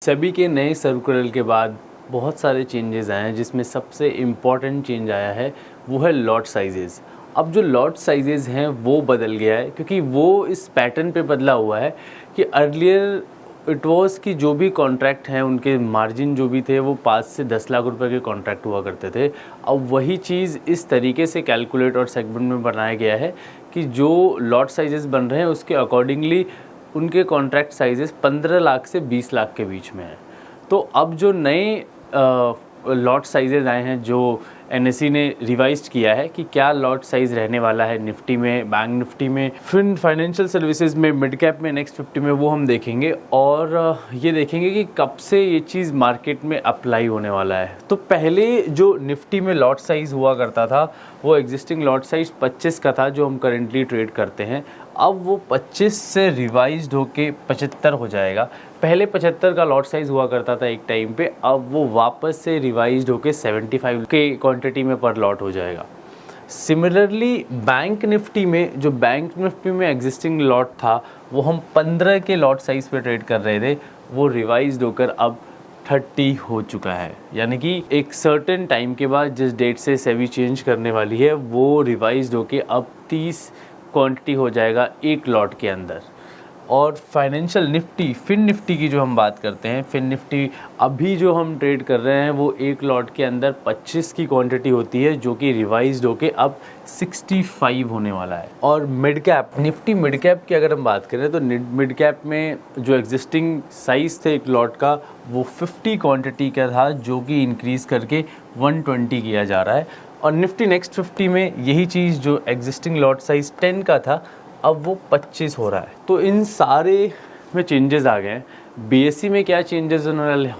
सेबी के नए सर्कुलर के बाद बहुत सारे चेंजेस आए हैं, जिसमें सबसे इम्पॉर्टेंट चेंज आया है वो है लॉट साइजेज़। अब जो लॉट साइजेज़ हैं वो बदल गया है, क्योंकि वो इस पैटर्न पे बदला हुआ है कि अर्लियर इट वॉज कि जो भी कॉन्ट्रैक्ट हैं उनके मार्जिन जो भी थे वो 5 से 10 लाख रुपए के कॉन्ट्रैक्ट हुआ करते थे। अब वही चीज़ इस तरीके से कैलकुलेट और सेगमेंट में बनाया गया है कि जो लॉट साइजेस बन रहे हैं उसके अकॉर्डिंगली उनके कॉन्ट्रैक्ट साइजेस 15 लाख से 20 लाख के बीच में है। तो अब जो नए लॉट साइजेस आए हैं, जो एनएसई ने रिवाइज किया है कि क्या लॉट साइज रहने वाला है निफ्टी में, बैंक निफ्टी में, फिर फाइनेंशियल सर्विसेज में, मिड कैप में, नेक्स्ट 50 में, वो हम देखेंगे। और ये देखेंगे कि कब से ये चीज़ मार्केट में अप्लाई होने वाला है। तो पहले जो निफ्टी में लॉट साइज हुआ करता था वो एग्जिस्टिंग लॉट साइज 25 का था, जो हम करेंटली ट्रेड करते हैं। अब वो 25 से रिवाइज्ड होके 75 हो जाएगा। पहले 75 का लॉट साइज़ हुआ करता था एक टाइम पे, अब वो वापस से रिवाइज्ड होके 75 के क्वांटिटी में पर लॉट हो जाएगा। सिमिलरली बैंक निफ्टी में, जो बैंक निफ्टी में एग्जिस्टिंग लॉट था वो हम 15 के लॉट साइज़ पे ट्रेड कर रहे थे, वो रिवाइज्ड होकर अब 30 हो चुका है। यानी कि एक सर्टेन टाइम के बाद जिस डेट से सेबी चेंज करने वाली है वो रिवाइज्ड होके अब 30 क्वांटिटी हो जाएगा एक लॉट के अंदर। और फाइनेंशियल निफ्टी, फिन निफ्टी की जो हम बात करते हैं, फिन निफ्टी अभी जो हम ट्रेड कर रहे हैं वो एक लॉट के अंदर 25 की क्वांटिटी होती है, जो कि रिवाइज्ड होके अब 65 होने वाला है। और mid cap Nifty, mid cap की अगर हम बात करें तो मिड कैप में जो एग्जिस्टिंग साइज़ थे एक लॉट का वो 50 क्वांटिटी का था, जो कि इंक्रीज़ करके 120 किया जा रहा है। और निफ्टी नेक्स्ट 50 में यही चीज़, जो एग्जिस्टिंग लॉट साइज़ 10 का था अब वो 25 हो रहा है। तो इन सारे में चेंजेस आ गए हैं। बीएसई में क्या चेंजेस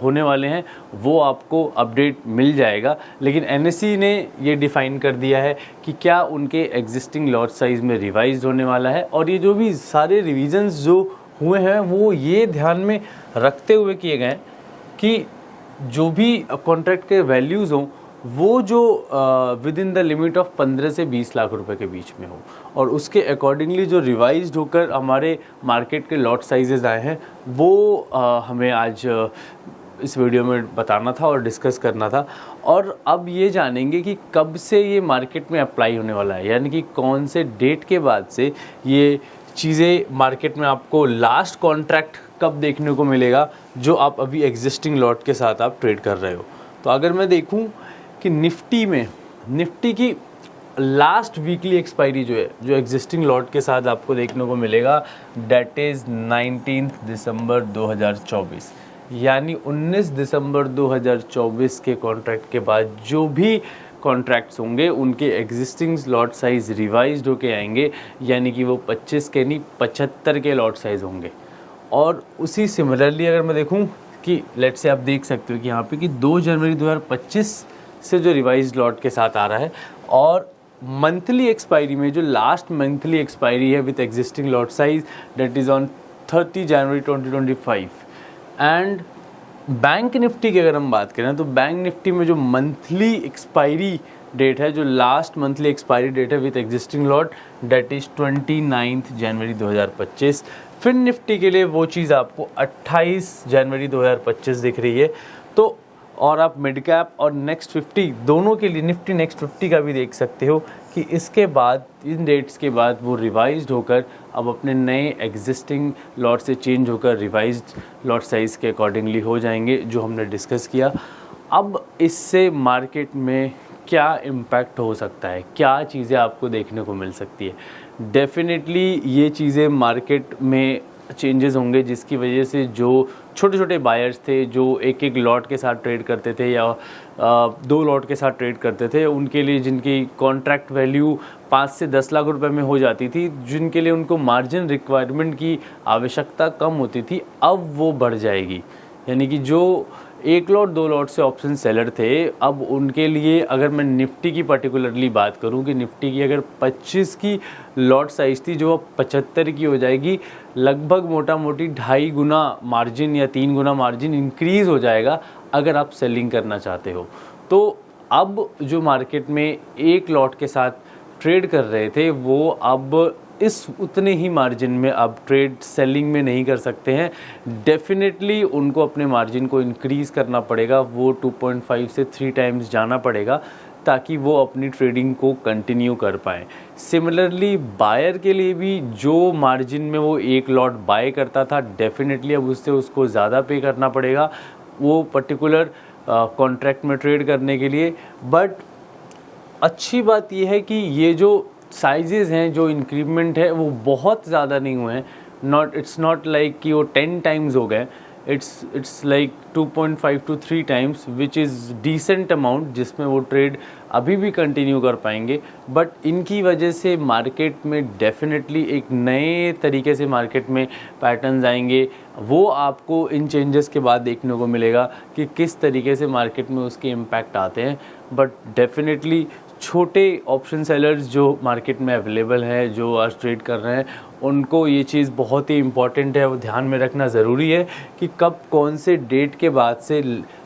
होने वाले हैं वो आपको अपडेट मिल जाएगा, लेकिन एनएसई ने ये डिफ़ाइन कर दिया है कि क्या उनके एग्जिस्टिंग लॉट साइज़ में रिवाइज होने वाला है। और ये जो भी सारे रिविजन्स जो हुए हैं वो ये ध्यान में रखते हुए किए गए हैं कि जो भी कॉन्ट्रैक्ट के वैल्यूज़ हों वो जो with in the limit of 15 से 20 लाख रुपए के बीच में हो, और उसके अकॉर्डिंगली जो रिवाइज्ड होकर हमारे मार्केट के लॉट साइजेस आए हैं वो हमें आज इस वीडियो में बताना था और डिस्कस करना था। और अब ये जानेंगे कि कब से ये मार्केट में अप्लाई होने वाला है, यानी कि कौन से डेट के बाद से ये चीज़ें मार्केट में आपको लास्ट कॉन्ट्रैक्ट कब देखने को मिलेगा जो आप अभी एग्जिस्टिंग लॉट के साथ आप ट्रेड कर रहे हो। तो अगर मैं देखूं कि निफ्टी में, निफ्टी की लास्ट वीकली एक्सपायरी जो है, जो एग्जिस्टिंग लॉट के साथ आपको देखने को मिलेगा, डेट इज़ 19 दिसंबर 2024। यानी 19 दिसंबर 2024 के कॉन्ट्रैक्ट के बाद जो भी कॉन्ट्रैक्ट्स होंगे उनके एग्जिस्टिंग लॉट साइज़ रिवाइज्ड होके आएंगे, यानी कि वो 25 के नहीं 75 के लॉट साइज़ होंगे। और उसी सिमिलरली अगर मैं देखूं कि लेट्स से आप देख सकते हो कि यहाँ पे कि 2 जनवरी 2025 से जो रिवाइज्ड लॉट के साथ आ रहा है, और मंथली एक्सपायरी में जो लास्ट मंथली एक्सपायरी है with existing lot size that is on 30 January 2025। And bank Nifty की अगर हम बात करें तो बैंक निफ्टी में जो मंथली एक्सपायरी डेट है, जो लास्ट मंथली एक्सपायरी डेट है with existing lot, that is 29 जनवरी 2025। फिर निफ्टी के लिए वो चीज़ आपको 28 जनवरी 2025 दिख रही है। तो और आप मिड कैप और नेक्स्ट 50 दोनों के लिए निफ्टी नेक्स्ट 50 का भी देख सकते हो कि इसके बाद, इन डेट्स के बाद वो रिवाइज्ड होकर अब अपने नए एग्जिस्टिंग लॉट से चेंज होकर रिवाइज्ड लॉट साइज़ के अकॉर्डिंगली हो जाएंगे, जो हमने डिस्कस किया। अब इससे मार्केट में क्या इम्पैक्ट हो सकता है, क्या चीज़ें आपको देखने को मिल सकती है। डेफिनेटली ये चीज़ें मार्केट में चेंजेस होंगे, जिसकी वजह से जो छोटे छोटे बायर्स थे जो एक एक लॉट के साथ ट्रेड करते थे या 2 लॉट के साथ ट्रेड करते थे, उनके लिए जिनकी कॉन्ट्रैक्ट वैल्यू 5 से 10 लाख रुपए में हो जाती थी, जिनके लिए उनको मार्जिन रिक्वायरमेंट की आवश्यकता कम होती थी, अब वो बढ़ जाएगी। यानी कि जो 1 लॉट 2 लॉट से ऑप्शन सेलर थे, अब उनके लिए अगर मैं निफ्टी की पर्टिकुलरली बात करूं कि निफ्टी की अगर 25 की लॉट साइज़ थी जो अब 75 की हो जाएगी, लगभग मोटा मोटी 2.5 गुना मार्जिन या 3 गुना मार्जिन इंक्रीज़ हो जाएगा अगर आप सेलिंग करना चाहते हो। तो अब जो मार्केट में 1 लॉट के साथ ट्रेड कर रहे थे वो अब इस उतने ही मार्जिन में अब ट्रेड सेलिंग में नहीं कर सकते हैं। डेफिनेटली उनको अपने मार्जिन को इंक्रीज़ करना पड़ेगा, वो 2.5 से 3 टाइम्स जाना पड़ेगा ताकि वो अपनी ट्रेडिंग को कंटिन्यू कर पाएँ। सिमिलरली बायर के लिए भी जो मार्जिन में वो एक लॉट बाय करता था, डेफिनेटली अब उससे उसको ज़्यादा पे करना पड़ेगा वो पर्टिकुलर कॉन्ट्रैक्ट में ट्रेड करने के लिए। बट अच्छी बात यह है कि ये जो साइजेस हैं, जो इंक्रीमेंट है वो बहुत ज़्यादा नहीं हुए हैं। इट्स नॉट लाइक कि वो 10 टाइम्स हो गए, it's like 2.5 to 3 times, which is decent amount, जिसमें वो ट्रेड अभी भी कंटिन्यू कर पाएंगे। बट इनकी वजह से मार्केट में डेफिनेटली एक नए तरीके से मार्केट में पैटर्न्स आएंगे। वो आपको इन चेंजेस के बाद देखने को मिलेगा कि किस तरीके से मार्केट में उसके इम्पैक्ट आते हैं। बट डेफिनेटली छोटे ऑप्शन सेलर्स जो मार्केट में अवेलेबल हैं, जो आज ट्रेड कर रहे हैं, उनको ये चीज़ बहुत ही इम्पॉर्टेंट है, वो ध्यान में रखना ज़रूरी है कि कब कौन से डेट के बाद से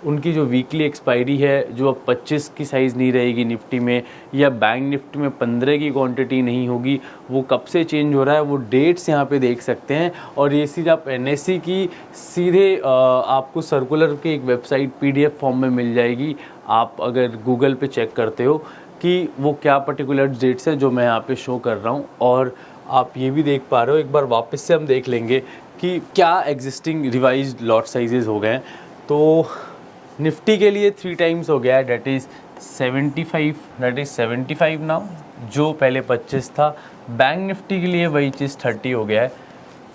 उनकी जो वीकली एक्सपायरी है, जो अब 25 की साइज़ नहीं रहेगी निफ्टी में, या बैंक निफ्टी में 15 की क्वांटिटी नहीं होगी, वो कब से चेंज हो रहा है, वो डेट्स यहाँ पे देख सकते हैं। और ये सीधे आप NSE की सीधे आपको सर्कुलर की एक वेबसाइट PDF फॉर्म में मिल जाएगी। आप अगर गूगल पे चेक करते हो कि वो क्या पर्टिकुलर डेट्स हैं जो मैं यहाँ पे शो कर रहा हूँ, और आप ये भी देख पा रहे हो। एक बार वापस से हम देख लेंगे कि क्या एग्जिस्टिंग रिवाइज्ड लॉट साइजेस हो गए हैं। तो निफ्टी के लिए 3 टाइम्स हो गया है, दैट इज़ 75 नाउ, जो पहले 25 था। बैंक निफ्टी के लिए वही चीज़ 30 हो गया है।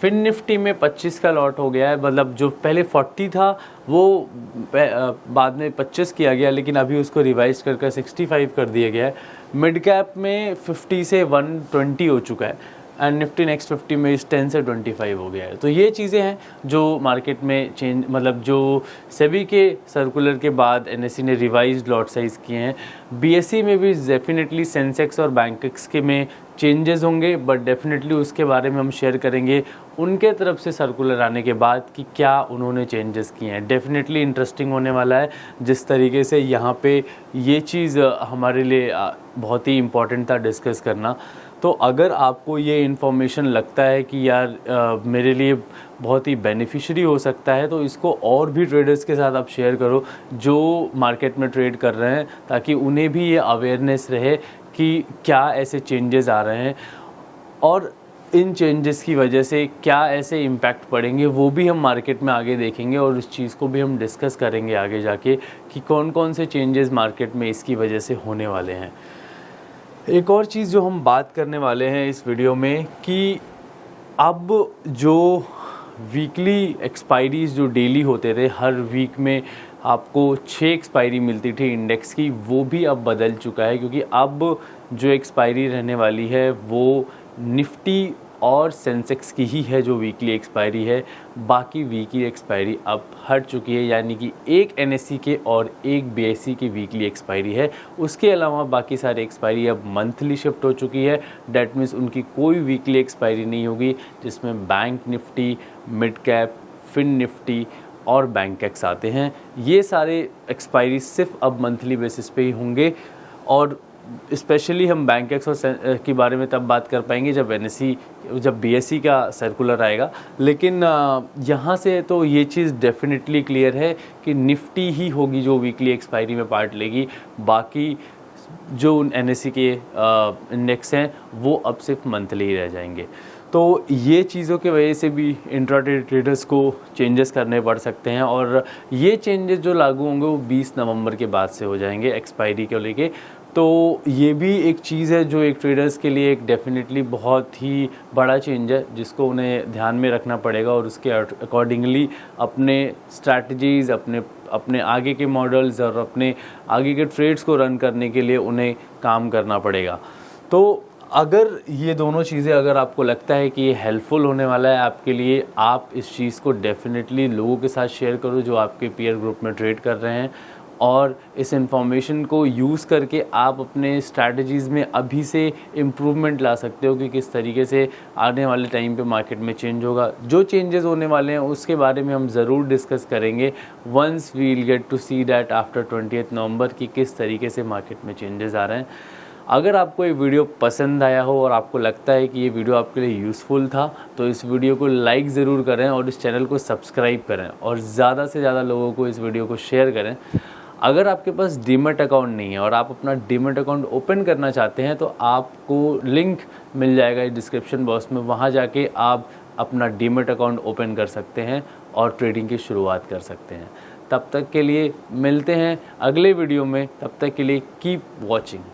फिन निफ्टी में 25 का लॉट हो गया है, मतलब जो पहले 40 था वो बाद में 25 किया गया, लेकिन अभी उसको रिवाइज करके 65 कर दिया गया है। मिड कैप में 50 से 120 हो चुका है, एंड निफ्टी नेक्स्ट 50 में इस 10 से 25 हो गया है। तो ये चीज़ें हैं जो मार्केट में चेंज, मतलब जो सेबी के सर्कुलर के बाद NSE ने रिवाइज्ड लॉट साइज़ किए हैं। BSE में भी डेफिनेटली सेंसेक्स और बैंकेक्स के में चेंजेस होंगे, बट डेफिनेटली उसके बारे में हम शेयर करेंगे उनके तरफ से सर्कुलर आने के बाद कि क्या उन्होंने चेंजेस किए हैं। डेफिनेटली इंटरेस्टिंग होने वाला है, जिस तरीके से यहाँ पे ये चीज़ हमारे लिए बहुत ही इम्पॉर्टेंट था डिस्कस करना। तो अगर आपको ये इन्फॉर्मेशन लगता है कि यार मेरे लिए बहुत ही बेनिफिशियरी हो सकता है, तो इसको और भी ट्रेडर्स के साथ आप शेयर करो जो मार्केट में ट्रेड कर रहे हैं, ताकि उन्हें भी ये अवेयरनेस रहे कि क्या ऐसे चेंजेस आ रहे हैं और इन चेंजेस की वजह से क्या ऐसे इम्पैक्ट पड़ेंगे, वो भी हम मार्केट में आगे देखेंगे और उस चीज़ को भी हम डिस्कस करेंगे आगे जाके कि कौन कौन से चेंजेस मार्केट में इसकी वजह से होने वाले हैं। एक और चीज़ जो हम बात करने वाले हैं इस वीडियो में कि अब जो वीकली एक्सपायरीज़ जो डेली होते थे, हर वीक में आपको 6 एक्सपायरी मिलती थी इंडेक्स की, वो भी अब बदल चुका है, क्योंकि अब जो एक्सपायरी रहने वाली है वो निफ्टी और सेंसेक्स की ही है जो वीकली एक्सपायरी है। बाकी वीकली एक्सपायरी अब हट चुकी है, यानी कि एक NSE के और एक BSE की वीकली एक्सपायरी है। उसके अलावा बाकी सारे एक्सपायरी अब मंथली शिफ्ट हो चुकी है। डैट मीन्स उनकी कोई वीकली एक्सपायरी नहीं होगी, जिसमें bank Nifty, mid cap, fin Nifty और बैंकेक्स आते हैं। ये सारे एक्सपायरी सिर्फ अब मंथली बेसिस पे ही होंगे, और स्पेशली हम बैंकेक्स और के बारे में तब बात कर पाएंगे जब BSE का सर्कुलर आएगा। लेकिन यहाँ से तो ये चीज़ डेफिनेटली क्लियर है कि निफ्टी ही होगी जो वीकली एक्सपायरी में पार्ट लेगी। बाकी जो NSE के इंडेक्स हैं वो अब सिर्फ मंथली ही रह जाएंगे। तो ये चीज़ों की वजह से भी इंट्राडे ट्रेडर्स को चेंजेस करने पड़ सकते हैं, और ये चेंजेस जो लागू होंगे वो 20 नवंबर के बाद से हो जाएंगे एक्सपायरी को लेके। तो ये भी एक चीज़ है जो एक ट्रेडर्स के लिए एक डेफिनेटली बहुत ही बड़ा चेंज है, जिसको उन्हें ध्यान में रखना पड़ेगा और उसके अकॉर्डिंगली अपने स्ट्रैटेजीज़, अपने आगे के मॉडल्स और अपने आगे के ट्रेड्स को रन करने के लिए उन्हें काम करना पड़ेगा। तो अगर ये दोनों चीज़ें अगर आपको लगता है कि ये हेल्पफुल होने वाला है आपके लिए, आप इस चीज़ को डेफिनेटली लोगों के साथ शेयर करो जो आपके पीयर ग्रुप में ट्रेड कर रहे हैं, और इस इन्फॉर्मेशन को यूज़ करके आप अपने स्ट्रैटेजीज़ में अभी से इम्प्रूवमेंट ला सकते हो कि किस तरीके से आने वाले टाइम पे मार्केट में चेंज होगा। जो चेंजेस होने वाले हैं उसके बारे में हम ज़रूर डिस्कस करेंगे once we will get to see that after 20 November कि किस तरीके से मार्केट में चेंजेस आ रहे हैं। अगर आपको ये वीडियो पसंद आया हो और आपको लगता है कि ये वीडियो आपके लिए यूज़फुल था तो इस वीडियो को लाइक ज़रूर करें और इस चैनल को सब्सक्राइब करें और ज़्यादा से ज़्यादा लोगों को इस वीडियो को शेयर करें। अगर आपके पास डीमैट अकाउंट नहीं है और आप अपना डीमैट अकाउंट ओपन करना चाहते हैं तो आपको लिंक मिल जाएगा डिस्क्रिप्शन बॉक्स में, वहाँ जाके आप अपना डीमैट अकाउंट ओपन कर सकते हैं और ट्रेडिंग की शुरुआत कर सकते हैं। तब तक के लिए मिलते हैं अगले वीडियो में, तब तक के लिए कीप वॉचिंग।